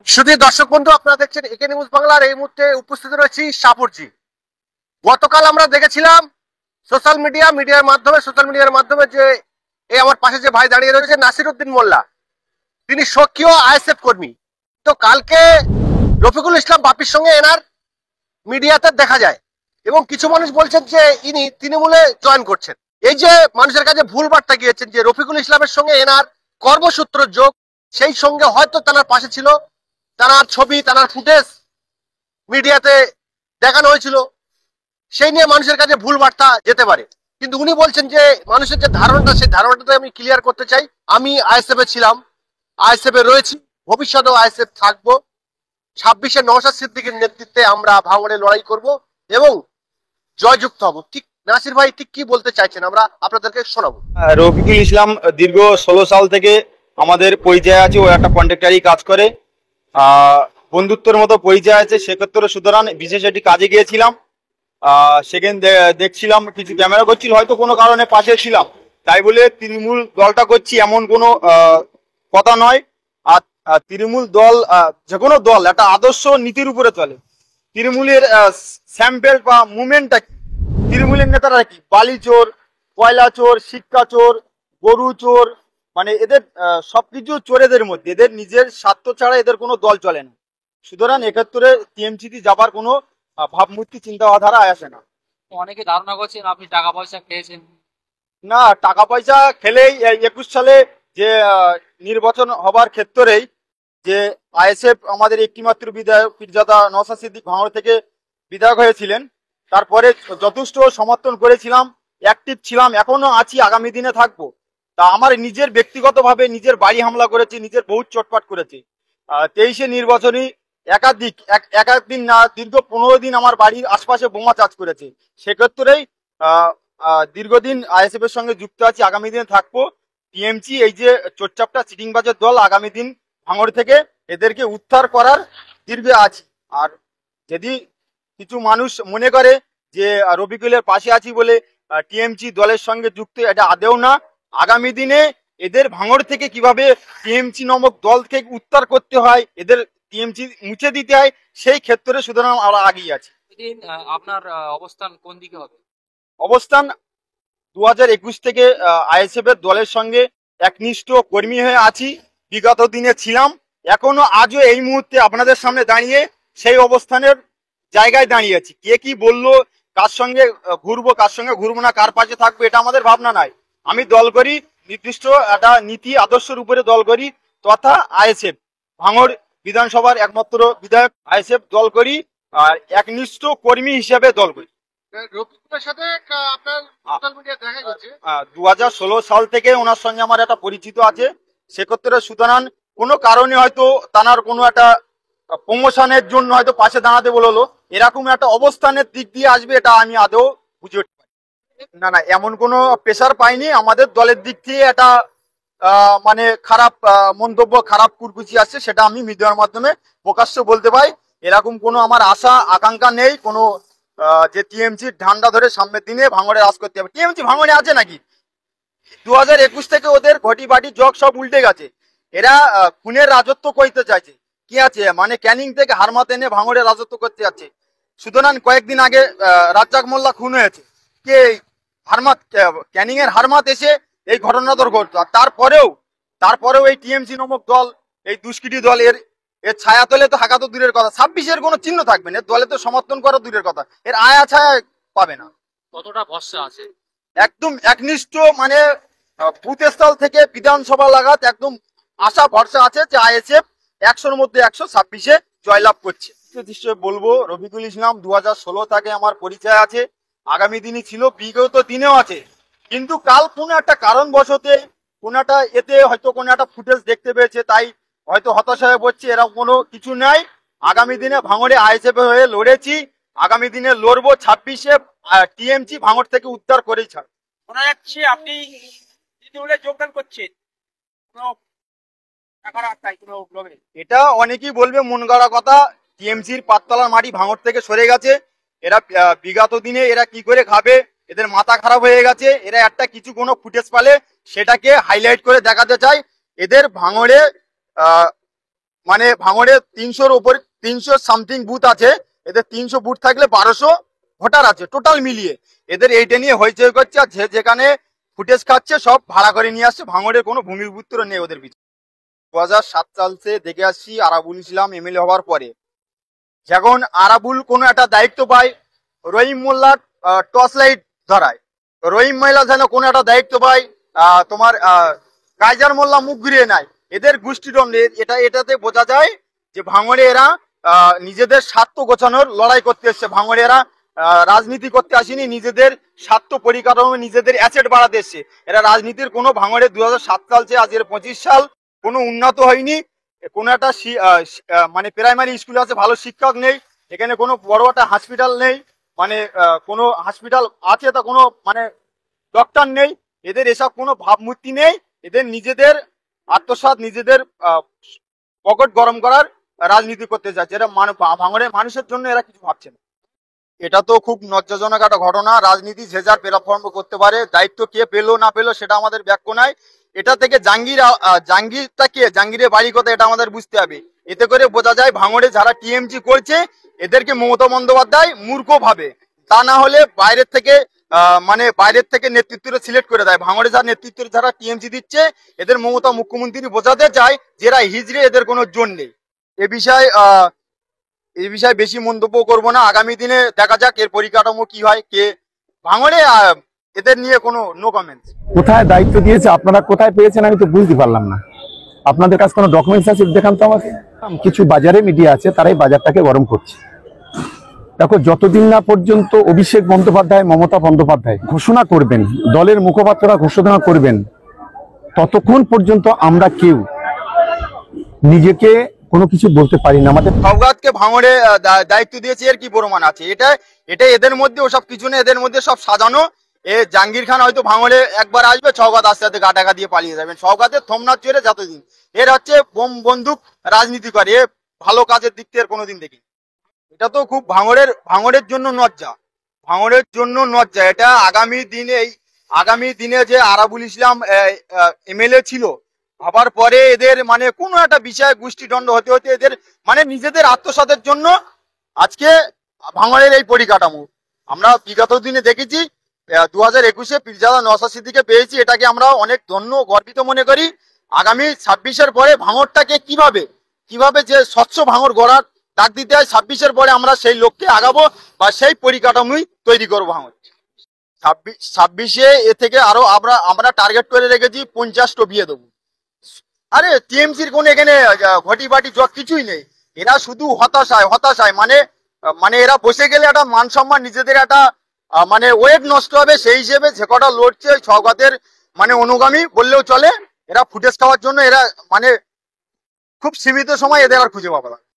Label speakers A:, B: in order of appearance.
A: শুধু দর্শক বন্ধু, আপনারা দেখছেন একে নিউজ বাংলার। এই মুহূর্তে উপস্থিত রয়েছি সাপুরজি। গতকাল আমরা দেখেছিলাম সোশ্যাল মিডিয়ার মাধ্যমে যে এই আমার পাশে যে ভাই দাঁড়িয়ে রয়েছে নাসিরউদ্দিন মোল্লা, তিনি সক্রিয় আইএসএফ কর্মী। তো কালকে রফিকুল ইসলাম বাপির সঙ্গে এনার মিডিয়াতে দেখা যায় এবং কিছু মানুষ বলছেন যে ইনি তৃণমূলে জয়েন করছেন। এই যে মানুষের কাছে ভুল বার্তা গিয়েছেন যে রফিকুল ইসলামের সঙ্গে এনার কর্মসূত্র যোগ, সেই সঙ্গে হয়তো তার পাশে ছিল, তার ছবি তার ফুটেজ মিডিয়াতে দেখানো হয়েছিল, সেই নিয়ে মানুষের কাছে ভুল বার্তা যেতে পারে। কিন্তু উনি বলছেন যে মানুষের যে ধারণাটা, সেই ধারণাটা আমি ক্লিয়ার করতে চাই। আমি আইএসএফ এ ছিলাম, আইএসএফ এ রয়েছি, ভবিষ্যতেও আইএসএফ থাকবো। 26-এ নওশাদ সিদ্দিকীর নেতৃত্বে আমরা ভাঙড়ে লড়াই করব এবং জয়যুক্ত হব। ঠিক নাসির ভাই ঠিক কি বলতে চাইছেন আমরা আপনাদেরকে শোনাবো।
B: রফিকুল ইসলাম দীর্ঘ 16 সাল থেকে আমাদের পরিচয় আছে। ও একটা কন্ট্রাক্টারি কাজ করে, বন্ধুত্বের মতো পরিচয় আছে সেক্ষেত্রে। সুতরাং বিশেষ একটি কাজে গিয়েছিলাম, সেখানে দেখছিলাম কিছু ক্যামেরা করছিল, হয়তো কোনো কারণে পাশে ছিলাম, তাই বলে তৃণমূল দলটা করছি এমন কোনো কথা নয়। আর তৃণমূল দল, যে কোনো দল একটা আদর্শ নীতির উপরে চলে। তৃণমূলের স্যাম্পেল বা মুভমেন্টটা কি, তৃণমূলের নেতারা কি বালি চোর, কয়লা চোর, শিক্ষা চোর, গরু চোর, মানে এদের সবকিছু চোরেদের মধ্যে, এদের নিজের স্বার্থ ছাড়া এদের কোনো দল চলে না। সুতরাং এক্ষেত্রে টিএমসিতে যাবার কোনো ভাবমূর্তি চিন্তাধারা আসে না।
C: অনেকে ধারণা করছেন আপনি টাকা পয়সা খেয়েছেন।
B: না, টাকা পয়সা খেলেই 21 সালে যে নির্বাচন হবার ক্ষেত্রেই যে আইএসএফ আমাদের একটিমাত্র বিধায়ক পীরজাদা নওশাদ সিদ্দিক ভাঙড় থেকে বিধায়ক হয়েছিলেন, তারপরে যথেষ্ট সমর্থন করেছিলাম, অ্যাক্টিভ ছিলাম, এখনো আছি, আগামী দিনে থাকবো। তা আমার নিজের ব্যক্তিগতভাবে নিজের বাড়ি হামলা করেছে, নিজের বহুত চটপাট করেছে। 23-এ নির্বাচনী একাধিক না, দীর্ঘ 15 দিন আমার বাড়ির আশপাশে বোমা চার্জ করেছে। সেক্ষেত্রেই দীর্ঘদিন আইএসএফ এর সঙ্গে যুক্ত আছি, আগামী দিনে থাকবো। টিএমসি এই যে চোরচাপটা চিটিংবাজের দল, আগামী দিন ভাঙড় থেকে এদেরকে উদ্ধার করার দীর্ঘে আছি। আর যদি কিছু মানুষ মনে করে যে রফিকুলের পাশে আছি বলে টিএমসি দলের সঙ্গে যুক্ত, এটা আদেও না। আগামী দিনে এদের ভাঙড় থেকে কিভাবে টিএমসি নামক দলকে উদ্ধার করতে হয়, এদের টিএমসি মুছে দিতে হয়, সেই ক্ষেত্রে সুতরাং আমরা আগিয়ে আছি।
C: এদিন আপনার অবস্থান কোন দিকে হবে?
B: অবস্থান 2021 থেকে আইএসএফ এর দলের সঙ্গে একনিষ্ঠ কর্মী হয়ে আছি, বিগত দিনে ছিলাম, এখনো আজও এই মুহূর্তে আপনাদের সামনে দাঁড়িয়ে সেই অবস্থানের জায়গায় দাঁড়িয়ে আছি। কে কি বললো, কার সঙ্গে ঘুরবো, কার সঙ্গে ঘুরবো না, কার পাশে থাকবো, এটা আমাদের ভাবনা নাই। আমি দল করি নির্দিষ্ট একটা নীতি আদর্শের উপরে দল করি, তথা আইএসএফ ভাঙড় বিধানসভার একমাত্র বিধায়ক আইএসএফ দল করি, আর একনিষ্ঠ কর্মী হিসেবে দল করি।
A: রফিকুলের সাথে আপনার সোশ্যাল মিডিয়া দেখা গেছে
B: 2016 সাল থেকে ওনার সঙ্গে আমার একটা পরিচিত আছে। সেক্ষেত্রে সুতরাং কোনো কারণে হয়তো তার কোনো একটা প্রমোশনের জন্য হয়তো পাশে দাঁড়াতে বললো, এরকম একটা অবস্থানের দিক দিয়ে আসবে, এটা আমি আদৌ বুঝে উঠতে পারি না। না, এমন কোনো প্রেশার পাইনি। আমাদের দলের দিক থেকে একটা মানে খারাপ মন্তব্য, খারাপ কুরকুচি আসছে, সেটা আমি মিডিয়ার মাধ্যমে প্রকাশ্য বলতে পাই। এরকম কোনো আমার আশা আকাঙ্ক্ষা নেই কোনো যে টিএমসি ঠান্ডা ধরে সামনের দিনে ভাঙড়ে রাজ করতে হবে। টিএমসি ভাঙড়ে আছে নাকি? 2021 থেকে ওদের ঘটি বাটি জগ সব উল্টে গেছে। এরা খুনের রাজত্ব করতে চাইছে। কি আছে মানে ক্যানিং থেকে হারমাত এনে ভাঙড়ে রাজত্ব করতে যাচ্ছে। সুতরাং কয়েকদিন আগে রাজ্জাক মোল্লা খুন হয়েছে, কে? হারমাত, ক্যানিং এর হারমাত এসে এই ঘটনাটা ঘটতো। আর তারপরেও এই টিএমসি নামক দল, এই দুষ্কৃতী দল, এর ছায়া তলে তো থাকা তো দূরের কথা, 26-এর কোনো চিহ্ন থাকবে না, এর দলে তো সমর্থন করা দূরের কথা, এর আয়া ছায়া পাবে না।
C: কতটা ভরসা আছে?
B: একদম একনিষ্ঠ, মানে বুথ স্থল থেকে বিধানসভা লাগাত একদম আশা ভরসা আছে যে আইএসএফ 100-র মধ্যে 100 26-এ জয়লাভ করছে। নিশ্চয় বলবো, রফিকুল ইসলাম 2016 থেকে আমার পরিচয় আছে, আগামী দিনই ছিল, বিগত দিনেও আছে। কিন্তু কাল কোনো একটা কারণবশতে কোনো একটা এতে হয়তো কোনো একটা ফুটেজ দেখতে পেয়েছে, তাই হয়তো হতাশা হয়ে পড়ছে, এরকম কোনো কিছু নাই। আগামী দিনে ভাঙড়ে আইএসএফ হয়ে লড়েছি, আগামী দিনে লড়বো। 26-এ টিএমসি ভাঙড় থেকে উদ্ধার করেই ছাড়।
D: শোনা যাচ্ছে আপনি তৃণমূলে যোগদান করছেন,
B: এটা অনেকেই বলবে মন গড়া কথা। টিএমসির পাততলার মাটি ভাঙড় থেকে সরে গেছে। এরা বিগত দিনে এরা কি করে খাবে, এদের মাথা খারাপ হয়ে গেছে। এরা একটা কিছু কোনো ফুটেজ পালে সেটাকে হাইলাইট করে দেখাতে চায়। এদের ভাঙড়ে মানে ভাঙড়ে 300-র উপর 300 সামথিং বুথ আছে, এদের 300 বুথ থাকলে 1200 ভোটার আছে টোটাল মিলিয়ে। এদের এইটা নিয়ে হইচই করছে, আর যে যেখানে ফুটেজ খাচ্ছে সব ভাড়া করে নিয়ে আসছে। ভাঙড়ের কোনো ভূমিপুত্র নেই ওদের পিছনে। 2007 সাল থেকে দেখে আসছি আরাবুল ইসলাম এমএলএ হওয়ার পরে, যখন আরাবুল কোনো একটা দায়িত্ব পায়, রহিম মোল্লা টর্চ লাইট ধরায়, রহিম মোল্লা যেন কোনো একটা দায়িত্ব পায়, তোমার কাইজার মোল্লা মুখ ঘুরিয়ে নেয়। এদের গোষ্ঠীদ্বন্দ্ব এটাতে বোঝা যায় যে ভাঙড়ে এরা নিজেদের স্বার্থ গোছানোর লড়াই করতে এসছে। ভাঙড়ে এরা রাজনীতি করতে আসেনি, নিজেদের স্বার্থ পরিকাঠামো নিজেদের অ্যাসেট বাড়াতে এসছে। এরা রাজনীতির কোনো ভাঙড়ে 2007 সাল থেকে আজকের 25 সাল কোনো উন্নত হয়নি। কোনো একটা মানে প্রাইমারি স্কুল আছে, ভালো শিক্ষক নেই, এখানে কোনো বড় একটা হসপিটাল নেই, মানে কোনো হসপিটাল আছে তা কোনো মানে ডক্টর নেই। এদের এসব কোনো ভাবমূর্তি নেই, এদের নিজেদের আত্মসাৎ, নিজেদের পকেট গরম করার রাজনীতি করতে চাচ্ছে। এরা ভাঙড়ের মানুষের জন্য এরা কিছু ভাবছে না। এটা তো খুব লজ্জাজনক একটা ঘটনা। রাজনীতি যে যার প্ল্যাটফর্ম করতে পারে, দায়িত্ব কে পেলো না পেলো সেটা আমাদের ব্যাখ্য নয়। এটা থেকে জাহাঙ্গীরটা কে, জাহাঙ্গীরের বাড়ি কথা এটা আমাদের বুঝতে হবে। এতে করে বোঝা যায় ভাঙড়ে যারা টিএমজি করছে এদেরকে মমতা বন্দ্যোপাধ্যায় মূর্খ ভাবে, তা না হলে বাইরের থেকে বাইরের থেকে নেতৃত্বটা সিলেক্ট করে দেয়। ভাঙড়ে যারা নেতৃত্ব যারা টিএমজি দিচ্ছে এদের মমতা মুখ্যমন্ত্রী বোঝাতে চায় যে এরা হিজড়ে, এদের কোনো জোর নেই। এই বিষয়ে বেশি মন্তব্য করব না। আগামী দিনে দেখা যাক এর পরিকাঠামো কি হয়। কে ভাঙড়ে এদের নিয়ে কোনো নো কমেন্টস।
E: কোথায় দায়িত্ব দিয়েছে, আপনারা কোথায় পেয়েছেন আমি তো বুঝতে পারলাম না। আপনাদের কাছে কোনো ডকুমেন্টস আছে দেখান তো আমাকে। কিছু বাজারে মিডিয়া আছে, তারাই বাজারটাকে গরম করছে। দেখো, যতদিন না পর্যন্ত অভিষেক বন্দ্যোপাধ্যায়, মমতা বন্দ্যোপাধ্যায় ঘোষণা করবেন, দলের মুখপাত্ররা ঘোষণা করবেন, ততক্ষণ পর্যন্ত আমরা কেউ নিজেকে কোনো কিছু বলতে পারি না। আমাদের
B: সওগাতকে ভাঙড়ে দায়িত্ব দিয়েছে, এর কি প্রমাণ আছে? এটা এদের মধ্যে ওসব কিছু নেই, এদের মধ্যে সব সাজানো। জাহাঙ্গীর খান হয়তো ভাঙড়ে একবার আসবে, সওগাত আস্তে আস্তে গা টাকা দিয়ে পালিয়ে যাবেন। সওগাতের থমনাথ চড়ে যতদিন এর হচ্ছে বোম বন্দুক রাজনীতি করে, এ ভালো কাজের দিক থেকে কোনোদিন দেখি। এটা তো খুব ভাঙড়ের জন্য লজ্জা, ভাঙড়ের জন্য লজ্জা। এটা আগামী দিনে যে আরাবুল ইসলাম এমএলএ ছিল, ভাবার পরে এদের মানে কোনো একটা বিষয়ে গোষ্ঠীদ্বন্দ্ব হতে হতে এদের মানে নিজেদের আত্মসাতের জন্য আজকে ভাঙড়ের এই পরিকাঠামো। আমরা বিগত দিনে দেখেছি 2021-এ পীরজাদা নওশাদ সিদ্দিকীকে পেয়েছি, এটাকে আমরা অনেক ধন্য গর্বিত মনে করি। আগামী 26-এর পরে ভাঙড়টাকে কিভাবে যে স্বচ্ছ ভাঙড় গড়ার ডাক দিতে হয়, 26-এর পরে আমরা সেই লক্ষ্যে আগাবো বা সেই পরিকাঠামোই তৈরি করবো ভাঙড়। 26-এ এ থেকে আরো আমরা টার্গেট করে রেখেছি 50টা বিয়ে দেবো। আরে টিএমসির কোন এখানে ঘটি বাটি জগ কিছুই নেই, এরা শুধু হতাশায় মানে এরা বসে গেলে একটা মান সম্মান নিজেদের একটা মানে ওয়েট নষ্ট হবে। সেই হিসেবে যে কটা লড়ছে সওগাতের মানে অনুগামী বললেও চলে। এরা ফুটেজ খাওয়ার জন্য এরা মানে খুব সীমিত সময় এদের আর খুঁজে পাবে না।